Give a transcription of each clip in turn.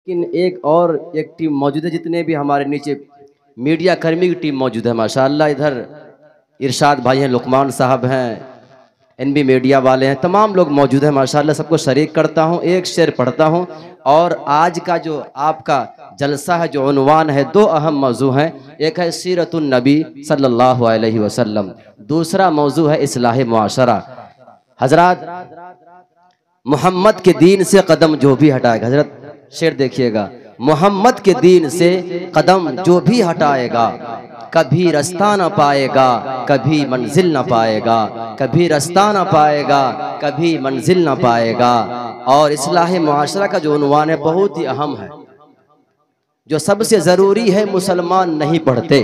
लेकिन एक टीम मौजूद है, जितने भी हमारे नीचे मीडिया कर्मी की टीम मौजूद है माशाअल्लाह। इधर इरशाद भाई हैं, लुकमान साहब हैं, एनबी मीडिया वाले हैं, तमाम लोग मौजूद हैं माशाअल्लाह। सबको शरीक करता हूँ, एक शेर पढ़ता हूँ। और आज का जो आपका जलसा है, जो उन्वान है, दो अहम मौजू हैं। एक है सीरतुन नबी सल्लल्लाहु अलैहि वसल्लम, दूसरा मौजू है इस्लाह मुआशरा। हजरत मोहम्मद के दीन से कदम जो भी हटाएगा, हजरत शेर देखिएगा, मोहम्मद के दीन से कदम जो भी हटाएगा कभी रास्ता न पाएगा, कभी मंजिल न पाएगा, कभी रास्ता न पाएगा, कभी मंजिल न पाएगा। और इस्लाह मुआशरा का जो उन्वान है बहुत ही अहम है, जो सबसे जरूरी है मुसलमान नहीं पढ़ते,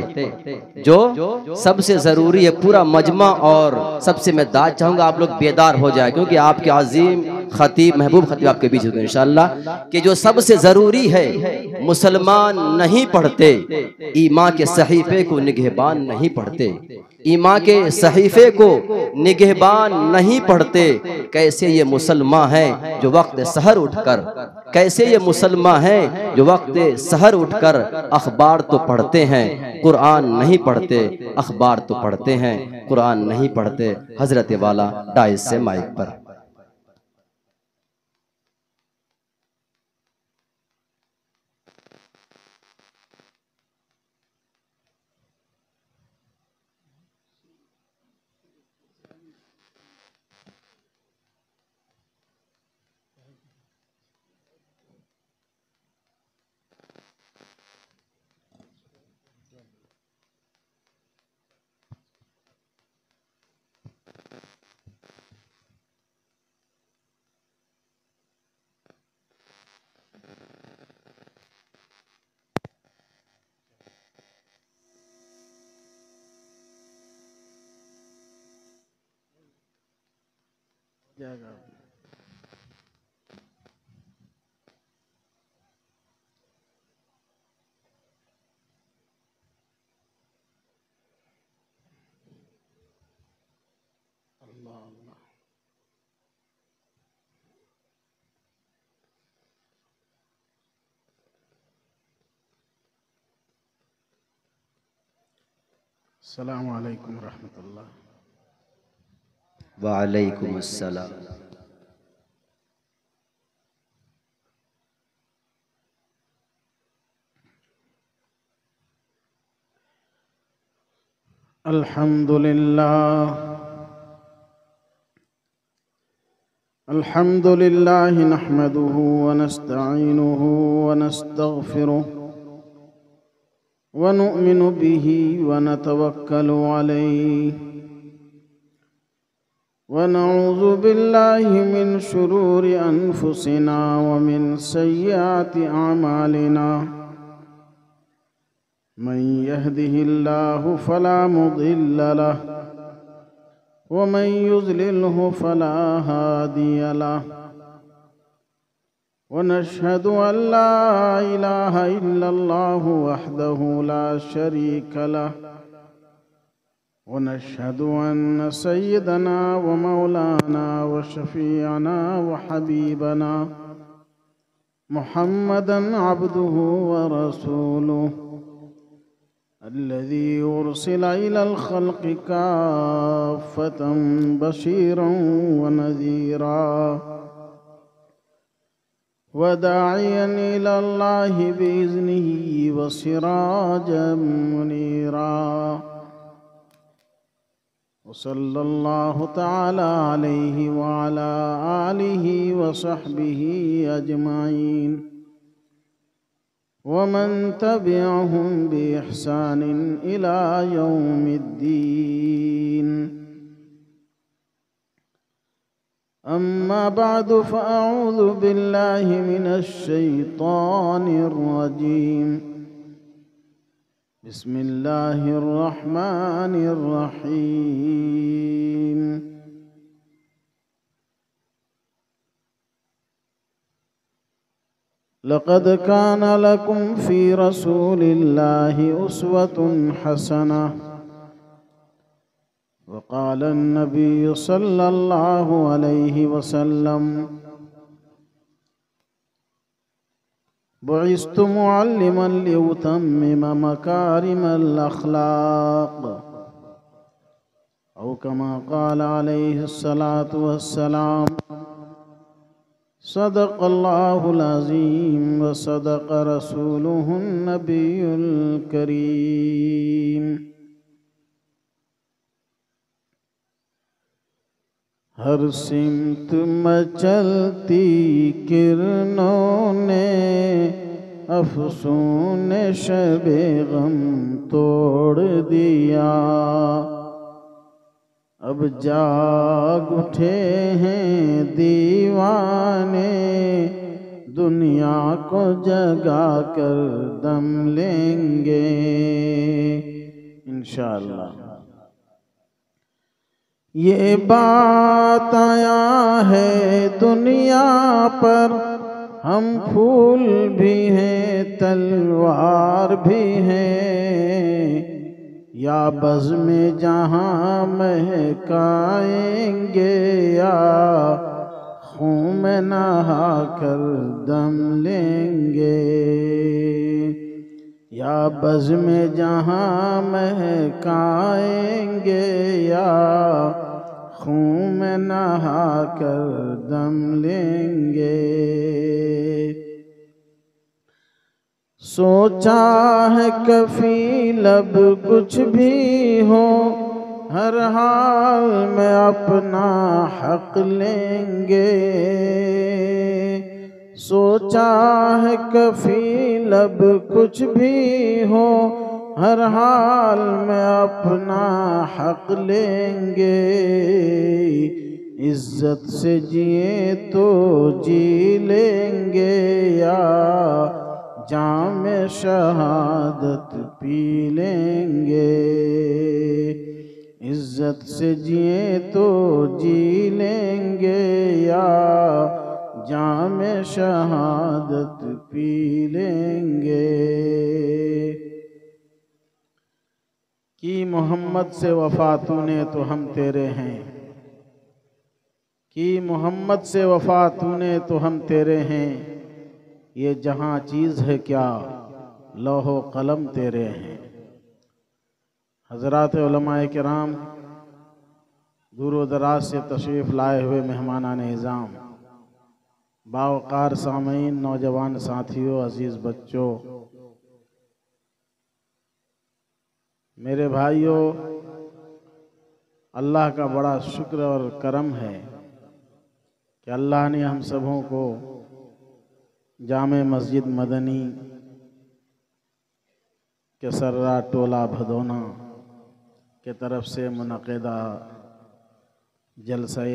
जो सबसे जरूरी है पूरा मजमा। और सबसे मैं दाद चाहूंगा आप लोग बेदार हो जाए, क्योंकि आपके अजीम खतीब महबूब खतीब आपके बीच होंगे इंशाअल्लाह, कि जो सबसे जरूरी है मुसलमान नहीं पढ़ते, ईमा के सहीफे को निगहबान नहीं पढ़ते, ईमा के सहीफे को निगहबान नहीं पढ़ते। कैसे ये मुसलमान है जो वक्त सहर उठकर, कैसे ये मुसलमान है जो वक्त सहर उठकर अखबार तो पढ़ते हैं, कुरान नहीं पढ़ते, अखबार तो पढ़ते हैं, कुरान नहीं पढ़ते। हजरत वाला डाइस से माइक पर। अस्सलामु अलैकुम रहमतुल्लाह। वालेकुम अस्सलाम। अल्हम्दुलिल्लाह नहमदुहु व नस्तईनुहु व नस्तगफिरुह व नुअमिनु बिही व नतवक्कलु अलैहि व नऊज़ु बिल्लाहि मिन शुरूरि अनफुसिना व मिन सय्यिआति अमालिना। मन यहदिहिल्लाहु फला मुदिल्ल लहु व मन युज़लिल्हु फला हादिय लहु व नशहदु अन ला इलाहा इल्लल्लाहु वहदहु ला शरीक लहु व नशहदु अन्न सय्यदना व मौलाना व शफीअना व हबीबना मुहम्मदन अब्दुहु व रसूलुहु अल्लज़ी उर्सिला इलल खल्क़ि काफ़्फ़तन बशीरन व नज़ीरा व दाइयन इलल्लाहि बिइज़्निही व सिराजम मुनीरा। व सल्लल्लाहु तआला अलैहि व अला आलिहि व सहबिहि अजमाइन वमन तबिअहुम बिइहसानिन इला यौमिद्दीन। अम्मा बअदु फ़अऊज़ु बिल्लाहि मिनश शैतानिर रजीम। बिस्मिल्लाहिर रहमानिर रहीम। लक़द कान लकुम फ़ी रसूलिल्लाहि उस्वतुन हसनह वक़ाल अन्नबिय्यु सल्लल्लाहु अलैहि वसल्लम बुइस्तु मुअल्लिमन लिउतम्मिम मकारिमल अखलाक औ कमा क़ाल अलैहिस्सलातु वस्सलाम। सदक़ल्लाहुल अज़ीम व सदक़ रसूलुहुन नबियुल करीम। हर सिमत मचलती किरणों ने अफ़सून शबे गम तोड़ दिया। अब जाग उठे हैं दीवाने, दुनिया को जगा कर दम लेंगे इंशाअल्लाह। ये बात आया है दुनिया पर, हम फूल भी हैं तलवार भी हैं, या बज़्म जहाँ महकाएंगे या खून में नहा कर दम लेंगे। या बज़्म जहाँ महकाएंगे या खून में नहा कर दम लेंगे। सोचा है कफ़ील अब कुछ भी हो, हर हाल में अपना हक लेंगे। सोचा है कफ़ील अब कुछ भी हो, हर हाल में अपना हक लेंगे। इज्जत से जिए तो जी लेंगे या जाम शहादत पी लेंगे। इज्जत से जिए तो जी लेंगे या जाम शहादत पी लेंगे। कि मोहम्मद से वफा तूने तो हम तेरे हैं, कि मोहम्मद से वफा तूने तो हम तेरे हैं। ये जहां चीज़ है क्या लौहो कलम तेरे हैं। हज़रात उलमाए किराम, दूर दराज से तशरीफ़ लाए हुए मेहमानान इज़ाम, बावकार सामीन, नौजवान साथियों, अजीज़ बच्चों, मेरे भाइयों, अल्लाह का बड़ा शुक्र और करम है कि अल्लाह ने हम सबों को जामे मस्जिद मदनी के सर्रा टोला भदोना के तरफ से मुनक़िदा जलसे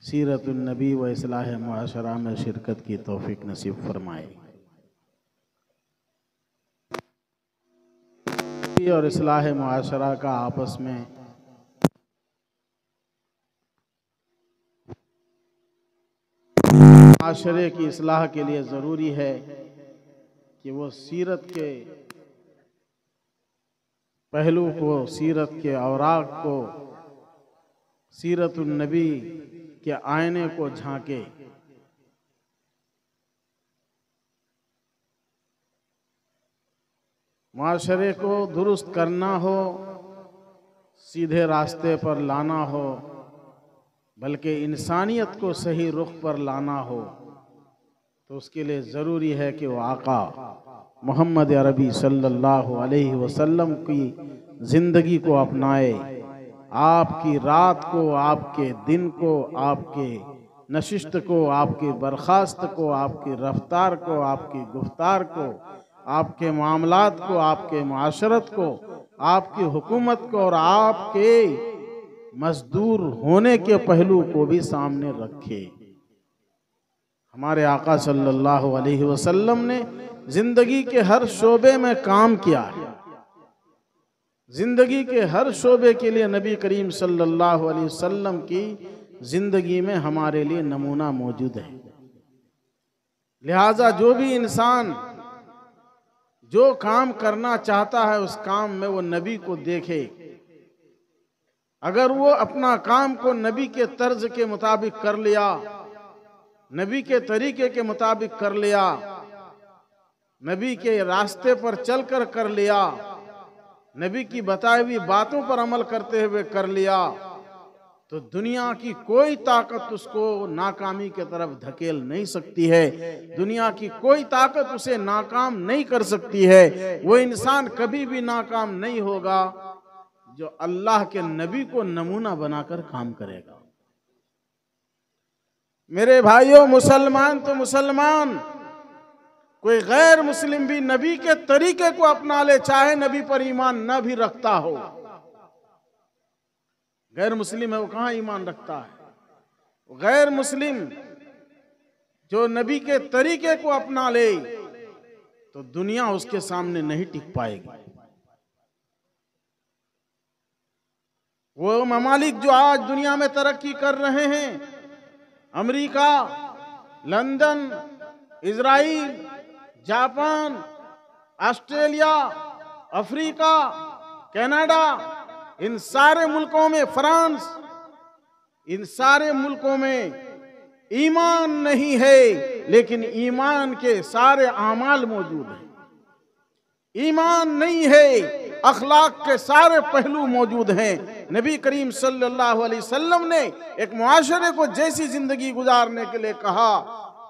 सीरतुन नबी व इस्लाह मुआशरा में शिरकत की तौफीक नसीब फरमाए और इस्लाह मुआशरा का आपस में माशरे की इस्लाह के लिए ज़रूरी है कि वो सीरत के पहलू को, सीरत के औराक को, सीरतुन नबी के आईने को झांके। माशरे को दुरुस्त करना हो, सीधे रास्ते पर लाना हो, बल्कि इंसानियत को सही रुख पर लाना हो, तो उसके लिए ज़रूरी है कि वो आका मोहम्मद अरबी सल्लल्लाहु अलैहि वसल्लम की ज़िंदगी को अपनाए। आपकी रात को, आपके दिन को, आपके नशिस्त को, आपकी बर्खास्त को, आपकी रफ्तार को, आपकी गुफ्तार को, आपके मामलात को, आपके माशरत को, आपकी हुकूमत को और आपके मजदूर होने के पहलू को भी सामने रखे। हमारे आका सल्लल्लाहु अलैहि वसल्लम ने जिंदगी के हर शोबे में काम किया है। जिंदगी के हर शोबे के लिए नबी करीम सल्लल्लाहु अलैहि वसल्लम की जिंदगी में हमारे लिए नमूना मौजूद है। लिहाजा जो भी इंसान जो काम करना चाहता है उस काम में वो नबी को देखे। अगर वो अपना काम को नबी के तर्ज के मुताबिक कर लिया नबी के तरीके के मुताबिक कर लिया, नबी के रास्ते पर चलकर कर लिया, नबी की बताई हुई बातों पर अमल करते हुए कर लिया, तो दुनिया की कोई ताकत उसको नाकामी की तरफ धकेल नहीं सकती है। दुनिया की कोई ताकत उसे नाकाम नहीं कर सकती है। वो इंसान कभी भी नाकाम नहीं होगा जो अल्लाह के नबी को नमूना बनाकर काम करेगा। मेरे भाइयों, मुसलमान तो मुसलमान, कोई गैर मुस्लिम भी नबी के तरीके को अपना ले, चाहे नबी पर ईमान न भी रखता हो। गैर मुस्लिम है वो कहां ईमान रखता है? गैर मुस्लिम जो नबी के तरीके को अपना ले तो दुनिया उसके सामने नहीं टिक पाएगी। वो ममालिक जो आज दुनिया में तरक्की कर रहे हैं, America, London, Israel, Japan, Australia, Africa, Canada, इन सारे मुल्कों में, फ्रांस, इन सारे मुल्कों में ईमान नहीं है, लेकिन ईमान के सारे आमाल मौजूद हैं। ईमान नहीं है, अखलाक के सारे पहलू मौजूद हैं। नबी करीम सल्लल्लाहु अलैहि वसल्लम ने एक मुआशरे को जैसी जिंदगी गुजारने के लिए कहा,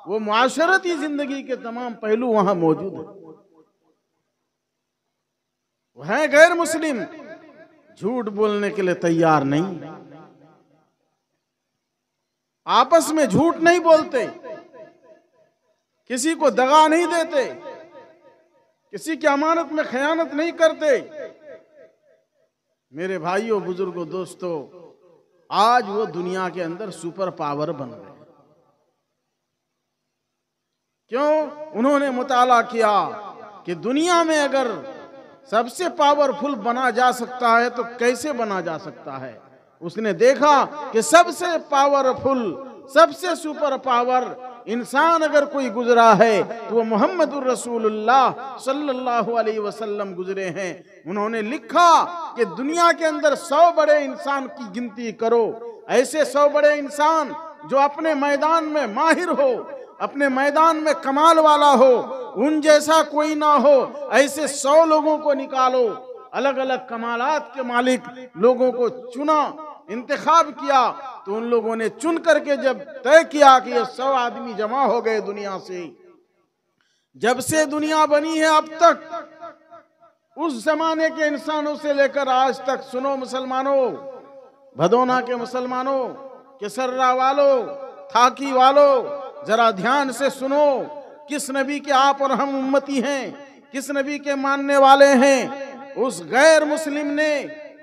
वो मुआशरती जिंदगी के तमाम पहलू वहां मौजूद हैं। वो है गैर मुस्लिम, झूठ बोलने के लिए तैयार नहीं, आपस में झूठ नहीं बोलते, किसी को दगा नहीं देते, किसी की अमानत में खयानत नहीं करते। मेरे भाइयों, बुजुर्गों, दोस्तों, आज वो दुनिया के अंदर सुपर पावर बन गए। क्यों? उन्होंने मुताला किया कि दुनिया में अगर सबसे पावरफुल बना जा सकता है तो कैसे बना जा सकता है। उसने देखा कि सबसे पावरफुल, सबसे सुपर पावर इंसान अगर कोई गुजरा है तो वो मोहम्मदुर रसूलुल्लाह सल्लल्लाहु अलैहि वसल्लम गुजरे हैं। उन्होंने लिखा कि दुनिया के अंदर 100 बड़े इंसान की गिनती करो, ऐसे 100 बड़े इंसान जो अपने मैदान में माहिर हो, अपने मैदान में कमाल वाला हो, उन जैसा कोई ना हो, ऐसे 100 लोगों को निकालो। अलग अलग कमालात के मालिक लोगों को चुना, इंतखाब किया, तो उन लोगों ने चुन करके जब तय किया कि ये 100 आदमी जमा हो गए दुनिया से, जब से दुनिया बनी है अब तक, उस जमाने के इंसानों से लेकर आज तक, सुनो मुसलमानों, भदोना के मुसलमानों, केसर्रा वालों, थाकी वालों, जरा ध्यान से सुनो, किस नबी के आप और हम उम्मती हैं, किस नबी के मानने वाले हैं। उस गैर मुस्लिम ने,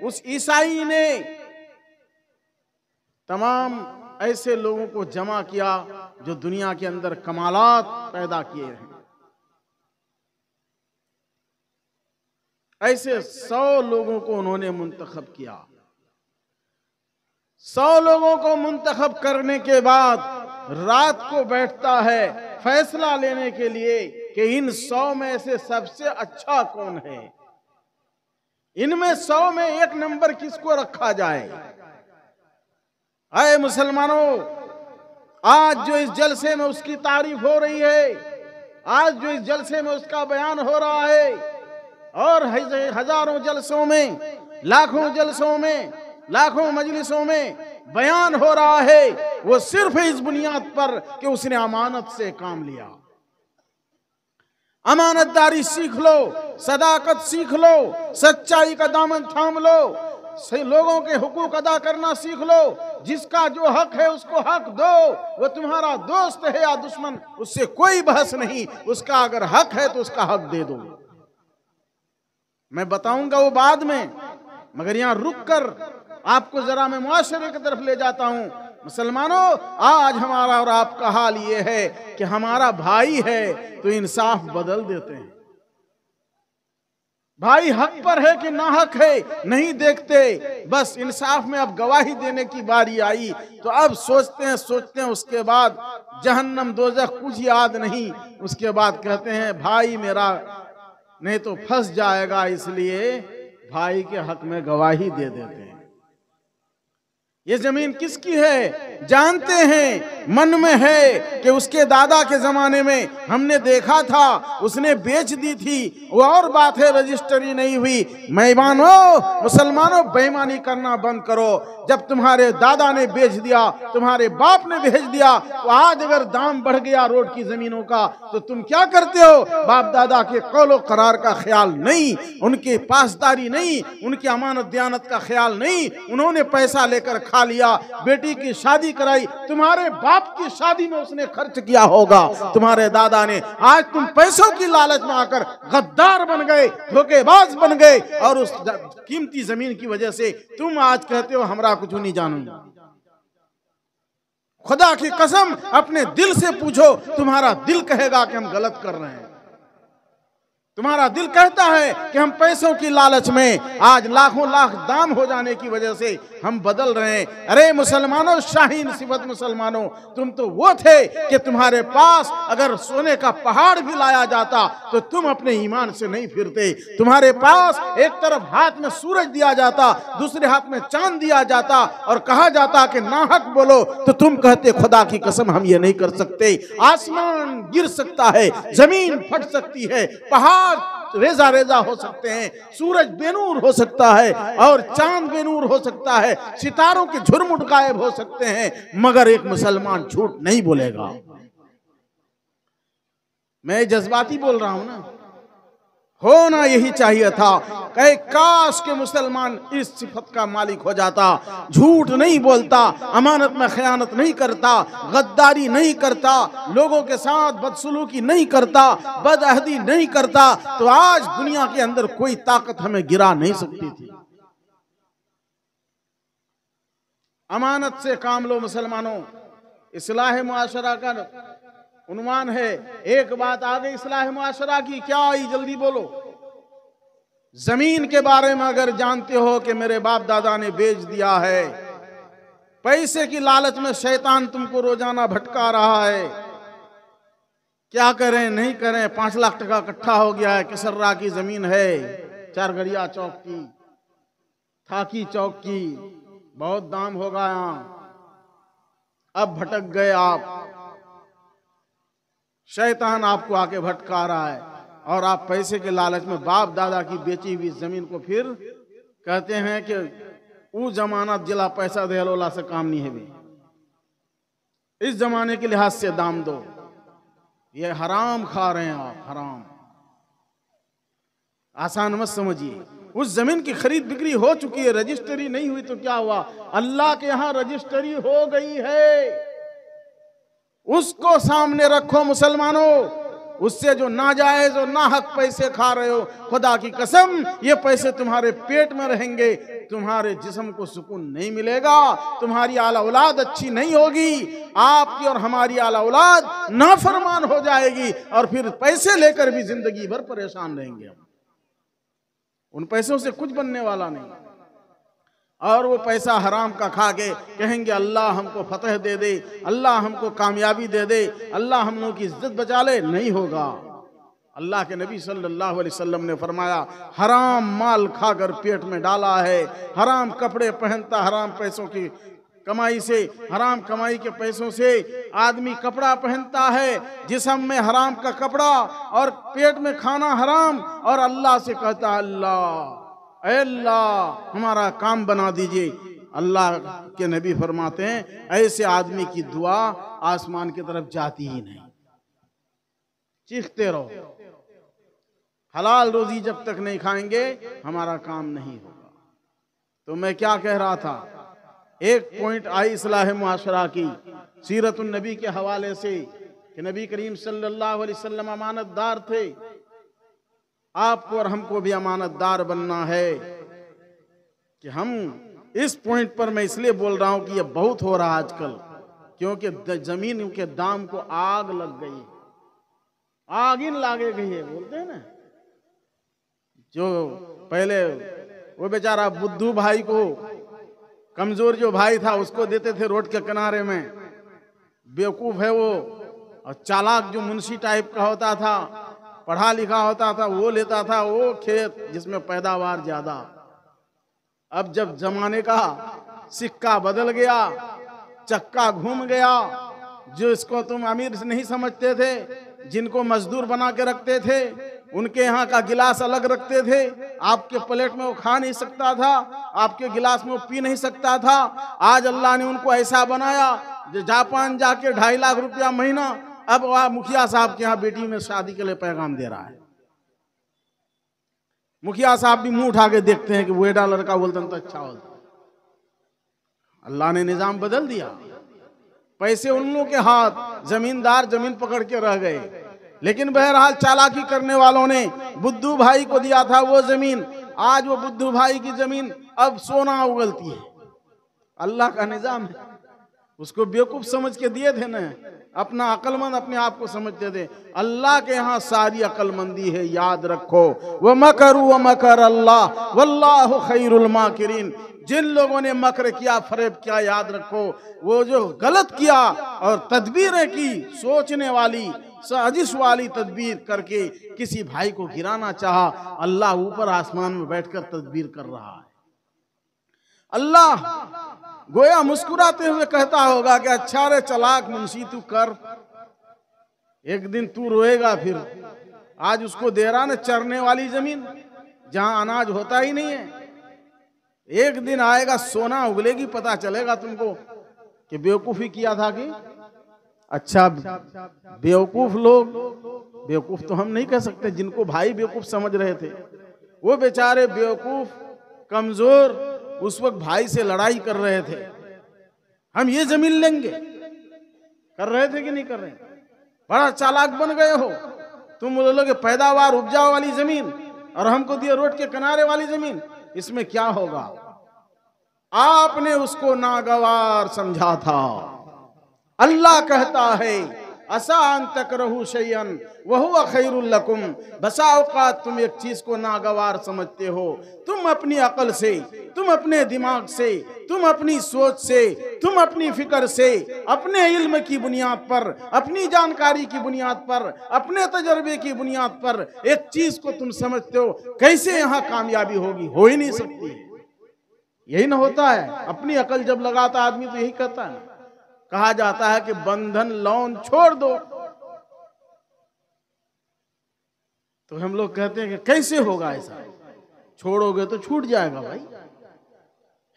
उस ईसाई ने तमाम ऐसे लोगों को जमा किया जो दुनिया के अंदर कमालात पैदा किए हैं। ऐसे 100 लोगों को उन्होंने मुंतखब किया। 100 लोगों को मुंतखब करने के बाद रात को बैठता है फैसला लेने के लिए कि इन 100 में से सबसे अच्छा कौन है, इनमें 100 में एक नंबर किसको रखा जाए। आए मुसलमानों, आज जो इस जलसे में उसकी तारीफ हो रही है, आज जो इस जलसे में उसका बयान हो रहा है, और हजारों जलसों में, लाखों जलसों में, लाखों मजलिसों में बयान हो रहा है, वो सिर्फ इस बुनियाद पर कि उसने अमानत से काम लिया। अमानतदारी सीख लो, सदाकत सीख लो, सच्चाई का दामन थाम लो, लोगों के हुकूक अदा करना सीख लो। जिसका जो हक है उसको हक दो, वो तुम्हारा दोस्त है या दुश्मन, उससे कोई बहस नहीं। उसका अगर हक है तो उसका हक दे दो। मैं बताऊंगा वो बाद में, मगर यहां रुक कर आपको जरा मैं मुआशरे की तरफ ले जाता हूं। मुसलमानों, आज हमारा और आपका हाल ये है कि हमारा भाई है तो इंसाफ बदल देते हैं। भाई हक पर है कि ना हक है नहीं देखते, बस इंसाफ में अब गवाही देने की बारी आई तो अब सोचते हैं उसके बाद जहन्नम दोजख कुछ याद नहीं। उसके बाद कहते हैं भाई मेरा नहीं तो फंस जाएगा, इसलिए भाई के हक में गवाही दे देते हैं। ये जमीन किसकी है जानते हैं, मन में है कि उसके दादा के जमाने में हमने देखा था, उसने बेच दी थी, वो और बात है, रजिस्ट्री नहीं हुई। मेहमानों, मुसलमानों, बेईमानी करना बंद करो। जब तुम्हारे दादा ने बेच दिया, तुम्हारे बाप ने भेज दिया, तो आज अगर दाम बढ़ गया रोड की जमीनों का, तो तुम क्या करते हो? बाप दादा के कौलो करार का ख्याल नहीं, उनकी पासदारी नहीं, उनकी अमानत दयानत का ख्याल नहीं। उन्होंने पैसा लेकर खा लिया, बेटी की शादी कराई, तुम्हारे बाप की शादी में उसने खर्च किया होगा तुम्हारे दादा ने। आज तुम पैसों की लालच में आकर गद्दार बन गए, धोखेबाज बन गए, और उस कीमती जमीन की वजह से तुम आज कहते हो हमरा कुछ नहीं जानूंगा। खुदा की कसम, अपने दिल से पूछो, तुम्हारा दिल कहेगा कि हम गलत कर रहे हैं। तुम्हारा दिल कहता है कि हम पैसों की लालच में आज लाखों लाख दाम हो जाने की वजह से हम बदल रहे हैं। अरे मुसलमानों, शाहीन सिफत मुसलमानों, तुम तो वो थे कि तुम्हारे पास अगर सोने का पहाड़ भी लाया जाता तो तुम अपने ईमान से नहीं फिरते। तुम्हारे पास एक तरफ हाथ में सूरज दिया जाता, दूसरे हाथ में चांद दिया जाता, और कहा जाता कि नाहक बोलो, तो तुम कहते खुदा की कसम हम ये नहीं कर सकते। आसमान गिर सकता है, जमीन फट सकती है, पहाड़ रेजा रेजा हो सकते हैं, सूरज बेनूर हो सकता है और चांद बेनूर हो सकता है, सितारों के झुरमुट गायब हो सकते हैं, मगर एक मुसलमान झूठ नहीं बोलेगा। मैं जज्बाती बोल रहा हूं ना, होना यही चाहिए था। कहे काश के मुसलमान इस सिफत का मालिक हो जाता, झूठ नहीं बोलता, अमानत में खयानत नहीं करता, गद्दारी नहीं करता, लोगों के साथ बदसलूकी नहीं करता, बदअहदी नहीं करता, तो आज दुनिया के अंदर कोई ताकत हमें गिरा नहीं सकती थी। अमानत से काम लो मुसलमानों। इस्लाह मुआशरा का उन्वान है। एक बात आ गई इस्लाह मुआशरा की, क्या आई जल्दी बोलो। जमीन के बारे में अगर जानते हो कि मेरे बाप दादा ने बेच दिया है, पैसे की लालच में शैतान तुमको रोजाना भटका रहा है, क्या करें नहीं करें, 5 लाख टका इकट्ठा हो गया है, किसर्रा की जमीन है, चारघड़िया चौक की, थाकी चौक की, बहुत दाम होगा यहाँ, अब भटक गए आप, शैतान आपको आके भटका रहा है, और आप पैसे के लालच में बाप दादा की बेची हुई जमीन को फिर कहते हैं कि वो जमानत जिला पैसा देहलोला से काम नहीं है भी। इस जमाने के लिहाज से दाम दो, ये हराम खा रहे हैं आप, हराम। आसान मत समझिए। उस जमीन की खरीद बिक्री हो चुकी है, रजिस्ट्री नहीं हुई तो क्या हुआ, अल्लाह के यहां रजिस्ट्री हो गई है, उसको सामने रखो मुसलमानों। उससे जो नाजायज और नाहक पैसे खा रहे हो, खुदा की कसम ये पैसे तुम्हारे पेट में रहेंगे, तुम्हारे जिस्म को सुकून नहीं मिलेगा, तुम्हारी आला औलाद अच्छी नहीं होगी, आपकी और हमारी आला औलाद नाफरमान हो जाएगी, और फिर पैसे लेकर भी जिंदगी भर परेशान रहेंगे हम। उन पैसों से कुछ बनने वाला नहीं, और वो पैसा हराम का खा के कहेंगे अल्लाह हमको फतह दे दे, अल्लाह हमको कामयाबी दे दे, अल्लाह हम लोगों की इज्जत बचा ले। नहीं होगा। अल्लाह के नबी सल्लल्लाहु अलैहि वसल्लम ने फरमाया, हराम माल खाकर पेट में डाला है, हराम कपड़े पहनता, हराम पैसों की कमाई से, हराम कमाई के पैसों से आदमी कपड़ा पहनता है, जिस्म में हराम का कपड़ा और पेट में खाना हराम, और अल्लाह से कहता अल्लाह अल्लाह हमारा काम बना दीजिए। अल्लाह के नबी फरमाते हैं ऐसे आदमी की दुआ आसमान की तरफ जाती ही नहीं। चीखते रहो, हलाल रोजी जब तक नहीं खाएंगे हमारा काम नहीं होगा। तो मैं क्या कह रहा था, एक पॉइंट आई इस्लाह मुआशरा की सीरतुन नबी के हवाले से कि नबी करीम सल्लल्लाहु अलैहि वसल्लम अमानतदार थे। आपको और हमको भी अमानतदार बनना है कि हम इस पॉइंट पर मैं इसलिए बोल रहा हूं कि ये बहुत हो रहा है आजकल, क्योंकि जमीन के दाम को आग लग गई, आग इन लागे गई है, बोलते हैं ना। जो पहले वो बेचारा बुद्धू भाई को, कमजोर जो भाई था उसको देते थे रोड के किनारे में, बेवकूफ है वो, और चालाक जो मुंशी टाइप का होता था, पढ़ा लिखा होता था, वो लेता था वो खेत जिसमें पैदावार ज्यादा। अब जब जमाने का सिक्का बदल गया, चक्का घूम गया। जो इसको तुम अमीर नहीं समझते थे, जिनको मजदूर बना के रखते थे, उनके यहाँ का गिलास अलग रखते थे, आपके प्लेट में वो खा नहीं सकता था, आपके गिलास में वो पी नहीं सकता था। आज अल्लाह ने उनको ऐसा बनाया जो जापान जाके 2.5 लाख रुपया महीना, अब वह मुखिया साहब के यहाँ बेटी में शादी के लिए पैगाम दे रहा है। मुखिया साहब भी मुंह उठा के देखते हैं कि वो एडा लड़का बोलता तो अच्छा होता। अल्लाह ने निजाम बदल दिया। पैसे उन लोगों के हाथ, जमींदार जमीन पकड़ के रह गए। लेकिन बहरहाल चालाकी करने वालों ने बुद्धू भाई को दिया था वो जमीन, आज वो बुद्धू भाई की जमीन अब सोना उगलती है। अल्लाह का निजाम है। उसको बेवकूफ समझ के दिए थे ना, अपना अक्लमंद अपने आप को समझते थे। अल्लाह के यहाँ सारी अक्लमंदी है, याद रखो। व मकरू व मकर अल्लाह वल्लाहु खैरुल माकिरीन। जिन लोगों ने मकर किया, फरेब किया, याद रखो वो जो गलत किया और तदबीरें की, सोचने वाली साजिश वाली तदबीर करके किसी भाई को गिराना चाहा, अल्लाह ऊपर आसमान में बैठकर तदबीर कर रहा है। अल्लाह गोया मुस्कुराते हुए कहता होगा कि अच्छा रे चलाक मुंशी तू कर, एक दिन तू रोएगा। फिर आज उसको दे रहा ना चरने वाली जमीन जहां अनाज होता ही नहीं है। एक दिन आएगा सोना उगलेगी, पता चलेगा तुमको कि बेवकूफी किया था कि अच्छा। बेवकूफ लोग, बेवकूफ तो हम नहीं कह सकते, जिनको भाई बेवकूफ समझ रहे थे वो बेचारे बेवकूफ कमजोर उस वक्त भाई से लड़ाई कर रहे थे। हम ये जमीन लेंगे, कर रहे थे कि नहीं कर रहे? बड़ा चालाक बन गए हो तुम। बोलोगे पैदावार उपजाऊ वाली जमीन और हमको दिए रोड के किनारे वाली जमीन, इसमें क्या होगा? आपने उसको नागवार समझा था। अल्लाह कहता है असा अन तकरहू शैअन वहुव खैरुल लकुम। बसा औकात तुम एक चीज को नागवार समझते हो, तुम अपनी अकल से, तुम अपने दिमाग से, तुम अपनी सोच से, तुम अपनी फिक्र से, अपने इल्म की बुनियाद पर, अपनी जानकारी की बुनियाद पर, अपने तजर्बे की बुनियाद पर एक चीज को तुम समझते हो। कैसे यहाँ कामयाबी होगी? हो ही नहीं सकती। यही ना होता है, अपनी अकल जब लगाता आदमी तो यही कहता है। कहा जाता है कि बंधन लोन छोड़ दो, तो हम लोग कहते हैं कि कैसे होगा ऐसा? छोड़ोगे तो छूट जाएगा भाई,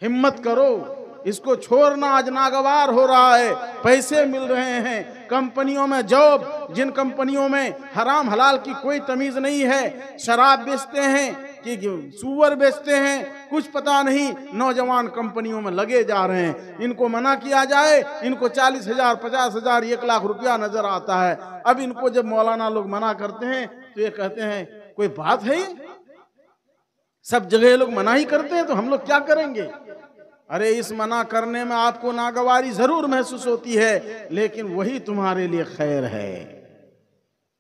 हिम्मत करो, इसको छोड़ना आज नागवार हो रहा है। पैसे मिल रहे हैं, कंपनियों में जॉब, जिन कंपनियों में हराम हलाल की कोई तमीज नहीं है, शराब बेचते हैं कि सुअर बेचते हैं, कुछ पता नहीं, नौजवान कंपनियों में लगे जा रहे हैं। इनको मना किया जाए, इनको 40,000, 50,000, 1 लाख रुपया नजर आता है। अब इनको जब मौलाना लोग मना करते हैं तो ये कहते हैं कोई बात है? सब जगह ये लोग मना ही करते हैं तो हम लोग क्या करेंगे? अरे इस मना करने में आपको नागवारी जरूर महसूस होती है, लेकिन वही तुम्हारे लिए खैर है,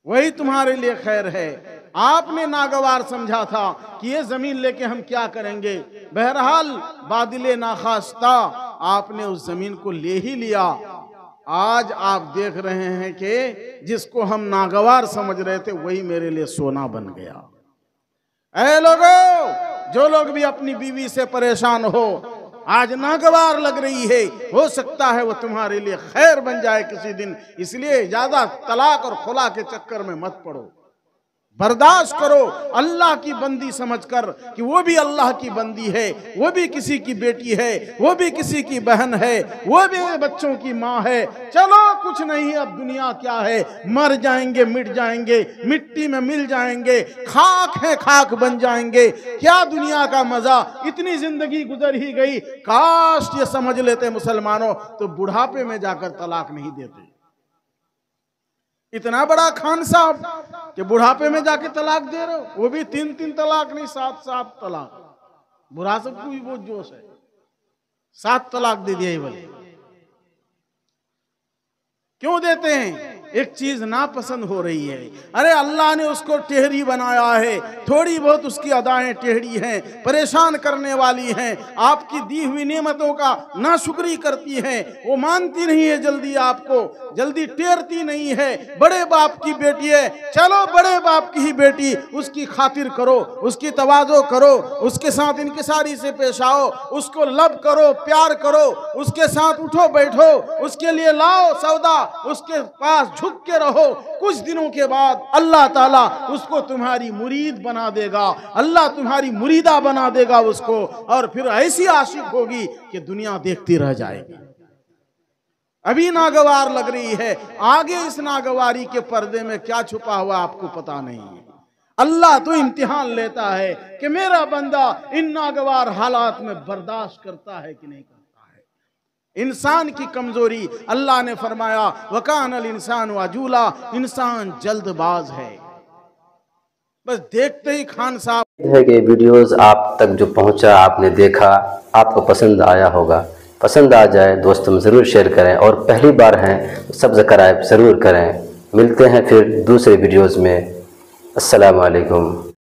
वही तुम्हारे लिए खैर है। आपने नागवार समझा था कि ये जमीन लेके हम क्या करेंगे। बहरहाल बादिले नाखास्ता आपने उस जमीन को ले ही लिया। आज आप देख रहे हैं कि जिसको हम नागवार समझ रहे थे वही मेरे लिए सोना बन गया। ऐ लोगों, जो लोग भी अपनी बीवी से परेशान हो, आज नागवार लग रही है, हो सकता है वो तुम्हारे लिए खैर बन जाए किसी दिन। इसलिए ज्यादा तलाक और खुला के चक्कर में मत पड़ो, बर्दाश्त करो अल्लाह की बंदी समझकर कि वो भी अल्लाह की बंदी है, वो भी किसी की बेटी है, वो भी किसी की बहन है, वो भी बच्चों की माँ है। चलो कुछ नहीं, अब दुनिया क्या है, मर जाएंगे, मिट जाएंगे, मिट्टी में मिल जाएंगे, खाक है खाक बन जाएंगे। क्या दुनिया का मजा, इतनी जिंदगी गुजर ही गई। काश ये समझ लेते मुसलमानों तो बुढ़ापे में जाकर तलाक नहीं देते। इतना बड़ा खान साहब कि बुढ़ापे में जाके तलाक दे रहे हो, वो भी 3-3 तलाक नहीं, 7-7 तलाक। बुढ़ा सबको भी बहुत जोश है, 7 तलाक दे दिया। बोले क्यों देते हैं? एक चीज नापसंद हो रही है। अरे अल्लाह ने उसको टेढ़ी बनाया है, थोड़ी बहुत उसकी अदाएं टेढ़ी हैं, परेशान करने वाली हैं, आपकी दी हुई नेमतों का नाशुक्री करती हैं, वो मानती नहीं है जल्दी, आपको जल्दी टेरती नहीं है। बड़े बाप की बेटी है, चलो बड़े बाप की ही बेटी, उसकी खातिर करो, उसकी तवाज़ो करो, उसके साथ इंकिसारी से पेश आओ, उसको लब करो, प्यार करो, उसके साथ उठो बैठो, उसके लिए लाओ सौदा, उसके पास झुक के रहो। कुछ दिनों के बाद अल्लाह ताला उसको तुम्हारी मुरीद बना देगा, अल्लाह तुम्हारी मुरीदा बना देगा उसको, और फिर ऐसी आशिक होगी कि दुनिया देखती रह जाएगी। अभी नागवार लग रही है, आगे इस नागवारी के पर्दे में क्या छुपा हुआ आपको पता नहीं है। अल्लाह तो इम्तिहान लेता है कि मेरा बंदा इन नागवार हालात में बर्दाश्त करता है कि नहीं करता है। इंसान की कमजोरी, अल्लाह ने फरमाया वकानल इंसान वाजूला, इंसान जल्दबाज है। बस देखते ही खान साहब है कि वीडियोस आप तक जो पहुंचा, आपने देखा, आपको पसंद आया होगा। पसंद आ जाए दोस्तों में ज़रूर शेयर करें, और पहली बार हैं तो सब्सक्राइब ज़रूर करें। मिलते हैं फिर दूसरे वीडियोस में। अस्सलामु अलैकुम।